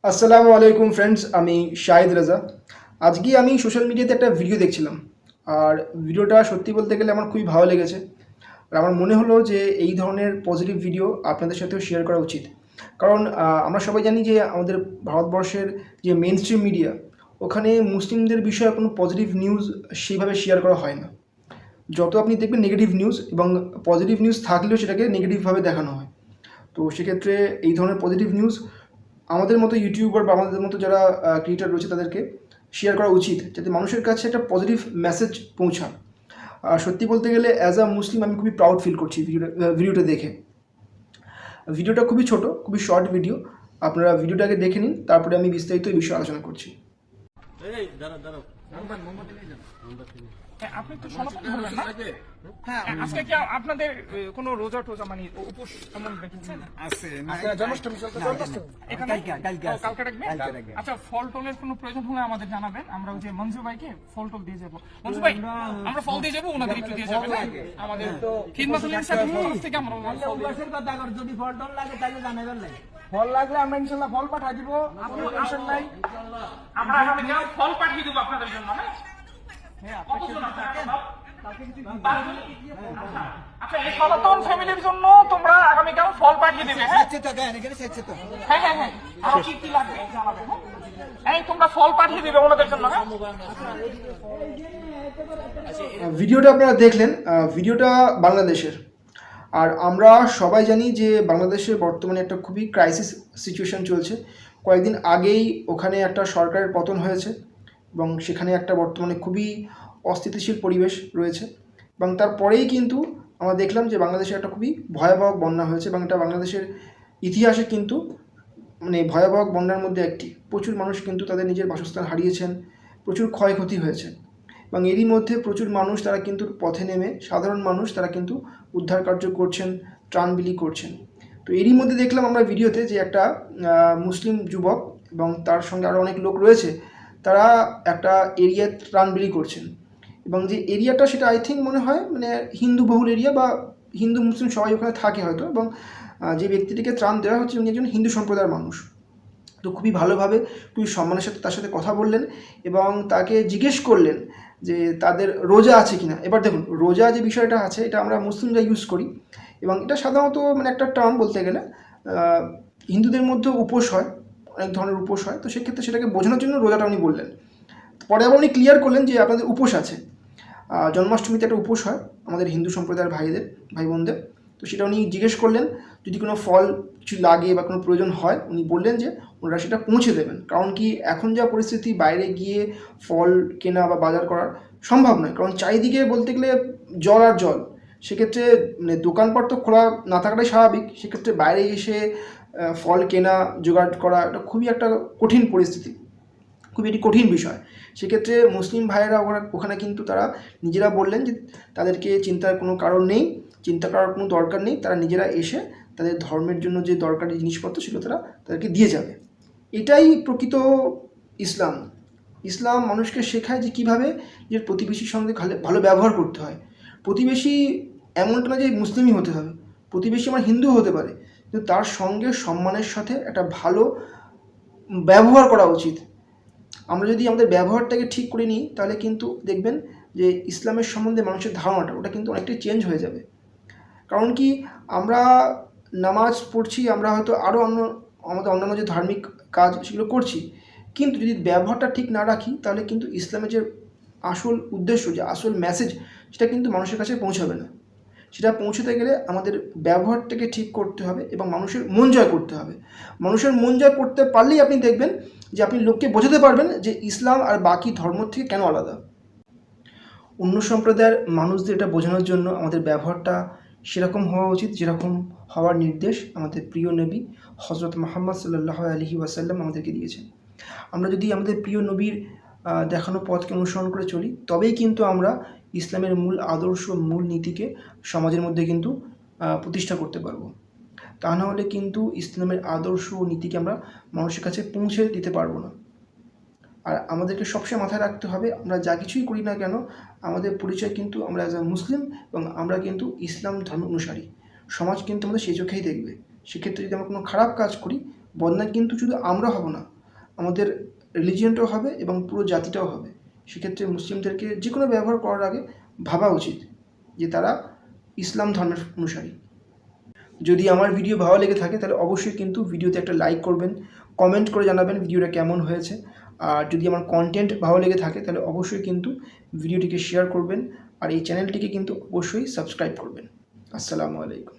আসসালামু আলাইকুম ফ্রেন্ডস, আমি শাহিদ রাজা। আজকে আমি সোশ্যাল মিডিয়াতে একটা ভিডিও দেখছিলাম, আর ভিডিওটা সত্যি বলতে গেলে আমার খুবই ভালো লেগেছে। আর আমার মনে হলো যে এই ধরনের পজিটিভ ভিডিও আপনাদের সাথেও শেয়ার করা উচিত। কারণ আমরা সবাই জানি যে আমাদের ভারতবর্ষের যে মেন স্ট্রিম মিডিয়া, ওখানে মুসলিমদের বিষয়ে কোনো পজিটিভ নিউজ সেইভাবে শেয়ার করা হয় না। যত আপনি দেখবেন নেগেটিভ নিউজ, এবং পজিটিভ নিউজ থাকলেও সেটাকে নেগেটিভভাবে দেখানো হয়। তো সেক্ষেত্রে এই ধরনের পজিটিভ নিউজ আমাদের মতো ইউটিউবার বা আমাদের মতো যারা ক্রিয়েটার রয়েছে তাদেরকে শেয়ার করা উচিত, যাতে মানুষের কাছে একটা পজিটিভ মেসেজ পৌঁছায়। আর সত্যি বলতে গেলে অ্যাজ আ মুসলিম আমি খুবই প্রাউড ফিল করছি ভিডিওটা দেখে। ভিডিওটা খুবই ছোট, খুবই শর্ট ভিডিও। আপনারা ভিডিওটাকে দেখে নিন, তারপরে আমি বিস্তারিত এই বিষয়ে আলোচনা করছি। হ্যাঁ, আপনি তো সমাপ্ত ধরবেন না? হ্যাঁ, আজকে কি আপনাদের কোনো রোজা টোজা মানে উপোস এমন রেখেছেন? আছে না, জন্মাষ্টমী চলতে এখানে কালকে রাখবেন? আচ্ছা, ফল টলের কোনো প্রয়োজন হলে আমাদের জানাবেন। আমরা ওই যে মঞ্জু ভাইকে ফল টল দিয়ে যাবো। মঞ্জু ভাই, আমরা ফল দিয়ে যাবো, ওনাদের একটু দিয়ে যাবেন। আমাদের খিদমতুল ইনসান থেকে আমরা ফল দিয়ে যাবো। যদি ফল টল লাগে তাহলে জানাবেন নাই। ফল লাগলে আমরা ইনশাল্লাহ ফল পাঠিয়ে দিব। আপনি টেনশন নাই, আমরা আগামীকাল ফল পাঠিয়ে দেবো আপনাদের জন্য। আচ্ছা, এই সনাতন ফ্যামিলির জন্য তোমরা আগামীকাল ফল পাঠিয়ে দেবে। হ্যাঁ হ্যাঁ হ্যাঁ, আরো কি কি লাগবে জানাবে। হ্যাঁ, তোমরা ফল পাঠিয়ে দেবে ওনাদের জন্য। ভিডিওটা আপনারা দেখলেন, ভিডিওটা বাংলাদেশের। আর আমরা সবাই জানি যে বাংলাদেশে বর্তমানে একটা খুবই ক্রাইসিস সিচুয়েশন চলছে। কয়েকদিন আগেই ওখানে একটা সরকারের পতন হয়েছে, এবং সেখানে একটা বর্তমানে খুবই অস্থিতিশীল পরিবেশ রয়েছে। এবং তারপরেই কিন্তু আমরা দেখলাম যে বাংলাদেশে একটা খুবই ভয়াবহ বন্যা হয়েছে, এবং এটা বাংলাদেশের ইতিহাসে কিন্তু মানে ভয়াবহ বন্যার মধ্যে একটি। প্রচুর মানুষ কিন্তু তাদের নিজের বাসস্থান হারিয়েছেন, প্রচুর ক্ষয়ক্ষতি হয়েছে। এবং এরই মধ্যে প্রচুর মানুষ তারা কিন্তু পথে নেমে, সাধারণ মানুষ তারা কিন্তু উদ্ধার কার্য করছেন, ত্রাণ বিলি করছেন। তো এরই মধ্যে দেখলাম আমরা ভিডিওতে যে একটা মুসলিম যুবক এবং তার সঙ্গে আরও অনেক লোক রয়েছে, তারা একটা এরিয়ায় ত্রাণ বিলি করছেন। এবং যে এরিয়াটা সেটা আই থিঙ্ক মনে হয় মানে হিন্দু বহুল এরিয়া, বা হিন্দু মুসলিম সবাই ওখানে থাকে হয়তো। এবং যে ব্যক্তিটিকে ত্রাণ দেওয়া হচ্ছে উনি একজন হিন্দু সম্প্রদায়ের মানুষ। তো খুবই ভালোভাবে, খুবই সম্মানের সাথে তার সাথে কথা বললেন, এবং তাকে জিজ্ঞেস করলেন যে তাদের রোজা আছে কিনা। এবার দেখুন, রোজা যে বিষয়টা আছে এটা আমরা মুসলিমরা ইউজ করি, এবং এটা সাধারণত মানে একটা টার্ম বলতে গেলে হিন্দুদের মধ্যে উপোস হয়, অনেক ধরনের উপোস হয়। তো সেক্ষেত্রে সেটাকে বোঝানোর জন্য রোজাটা উনি বললেন। পরে আবার উনি ক্লিয়ার করলেন যে আপনাদের উপোস আছে। জন্মাষ্টমীতে একটা উপোস হয় আমাদের হিন্দু সম্প্রদায়ের ভাই বোনদের। তো সেটা উনি জিজ্ঞেস করলেন, যদি কোনো ফল কিছু লাগে বা কোনো প্রয়োজন হয়, উনি বললেন যে ওনারা সেটা পৌঁছে দেবেন। কারণ কি, এখন যা পরিস্থিতি, বাইরে গিয়ে ফল কেনা বা বাজার করা সম্ভব নয়, কারণ চারিদিকে বলতে গেলে জল আর জল। সেক্ষেত্রে মানে দোকানপাট তো খোলা না থাকাটাই স্বাভাবিক। সেক্ষেত্রে বাইরে এসে ফল কেনা, জোগাড় করা, এটা খুবই একটা কঠিন পরিস্থিতি, খুবই একটি কঠিন বিষয়। সেক্ষেত্রে মুসলিম ভাইয়েরা ওখানে কিন্তু তারা নিজেরা বললেন যে তাদেরকে চিন্তার কোনো কারণ নেই, চিন্তা করার কোনো দরকার নেই। তারা নিজেরা এসে তাদের ধর্মের জন্য যে দরকারি জিনিসপত্র সেগুলো তারা তাদেরকে দিয়ে যাবে। এটাই প্রকৃত ইসলাম। ইসলাম মানুষকে শেখায় যে কীভাবে যে প্রতিবেশীর সঙ্গে ভালো ব্যবহার করতে হয়। প্রতিবেশী এমনটা না যে মুসলিমই হতে হবে, প্রতিবেশী আমার হিন্দু হতে পারে, কিন্তু তার সঙ্গে সম্মানের সাথে একটা ভালো ব্যবহার করা উচিত। আমরা যদি আমাদের ব্যবহারটাকে ঠিক করে নিই, তাহলে কিন্তু দেখবেন যে ইসলামের সম্বন্ধে মানুষের ধারণাটা ওটা কিন্তু অনেকটাই চেঞ্জ হয়ে যাবে। কারণ কি, আমরা নামাজ পড়ছি, আমরা হয়তো আরও আমাদের অন্যান্য যে ধার্মিক কাজ সেগুলো করছি, কিন্তু যদি ব্যবহারটা ঠিক না রাখি, তাহলে কিন্তু ইসলামের যে আসল উদ্দেশ্য, যে আসল মেসেজ, সেটা কিন্তু মানুষের কাছে পৌঁছাবে না। সেটা পৌঁছতে গেলে আমাদের ব্যবহারটাকে ঠিক করতে হবে, এবং মানুষের মন জয় করতে হবে। মানুষের মন জয় করতে পারলেই আপনি দেখবেন যে আপনি লোককে বোঝাতে পারবেন যে ইসলাম আর বাকি ধর্ম থেকে কেন আলাদা। অন্য সম্প্রদায়ের মানুষদের এটা বোঝানোর জন্য আমাদের ব্যবহারটা সেরকম হওয়া উচিত যেরকম হওয়ার নির্দেশ আমাদের প্রিয় নবী হজরত মুহাম্মদ সাল্লাল্লাহু আলাইহি ওয়াসাল্লাম আমাদেরকে দিয়েছেন। আমরা যদি আমাদের প্রিয় নবীর দেখানো পথকে অনুসরণ করে চলি, তবেই কিন্তু আমরা ইসলামের মূল আদর্শ, মূল নীতিকে সমাজের মধ্যে কিন্তু প্রতিষ্ঠা করতে পারবো। তা না হলে কিন্তু ইসলামের আদর্শ ও নীতিকে আমরা মানুষের কাছে পৌঁছে দিতে পারবো না। আর আমাদেরকে সবসময় মাথায় রাখতে হবে, আমরা যা কিছুই করি না কেন, আমাদের পরিচয় কিন্তু আমরা অ্যাজ আ মুসলিম, এবং আমরা কিন্তু ইসলাম ধর্ম অনুসারী। সমাজ কিন্তু আমাদের সেই চোখেই দেখবে। সেক্ষেত্রে যদি আমরা কোনো খারাপ কাজ করি, বদনাম কিন্তু শুধু আমরা হব না, আমাদের রিলিজিয়নটাও হবে এবং পুরো জাতিটাও হবে। সেক্ষেত্রে মুসলিমদেরকে যে কোনো ব্যবহার করার আগে ভাবা উচিত যে তারা ইসলাম ধর্মের অনুসারী। যদি আমার ভিডিও ভালো লেগে থাকে তাহলে অবশ্যই কিন্তু ভিডিওতে একটা লাইক করবেন, কমেন্ট করে জানাবেন ভিডিওটা কেমন হয়েছে। আর যদি আমার কন্টেন্ট ভালো লেগে থাকে তাহলে অবশ্যই কিন্তু ভিডিওটিকে শেয়ার করবেন আর এই চ্যানেলটিকে কিন্তু অবশ্যই সাবস্ক্রাইব করবেন। আসসালামু আলাইকুম।